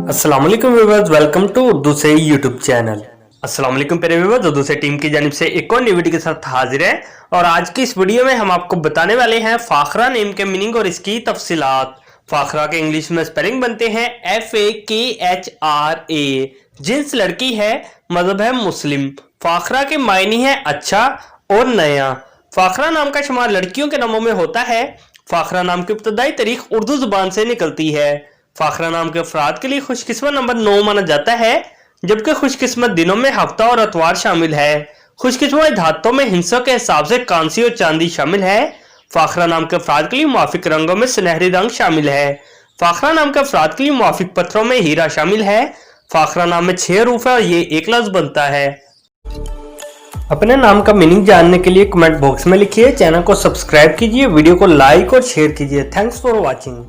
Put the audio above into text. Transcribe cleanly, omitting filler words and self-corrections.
अस्सलाम वालेकुम viewers, welcome to Urdu से यूट्यूब चैनल। अस्सलाम वालेकुम प्यारे व्यूअर्स, उर्दू से टीम की जानिब से एक और नई वीडियो के साथ हाजिर है। और आज की इस वीडियो में हम आपको बताने वाले हैं फाखरा नेम के मीनिंग और इसकी तफसीलात। फाखरा के इंग्लिश में स्पेलिंग बनते हैं FAKHRA। जिन्स लड़की है, मजहब है मुस्लिम। फाखरा के मायने है अच्छा और नया। फाखरा नाम का शुमार लड़कियों के नामों में होता है। फाखरा नाम की इब्तदाई तारीख उर्दू जुबान से निकलती है। फाखरा नाम के अफराद के लिए खुशकिस्मत नंबर 9 माना जाता है, जबकि खुशकिस्मत दिनों में हफ्ता और अतवार शामिल है। खुशकिस्मत धातों में हिंसों के हिसाब से कांसी और चांदी शामिल है। फाखरा नाम के अफराद के लिए मुआफिक रंगों में सुनहरी रंग शामिल है। फाखरा नाम के अफराद के लिए मुआफिक पत्थरों में हीरा शामिल है। फाखरा नाम में 6 हरूफ है और ये एक लफ्ज बनता है। अपने नाम का मीनिंग जानने के लिए कमेंट बॉक्स में लिखिए। चैनल को सब्सक्राइब कीजिए, वीडियो को लाइक और शेयर कीजिए। Thanks for watching.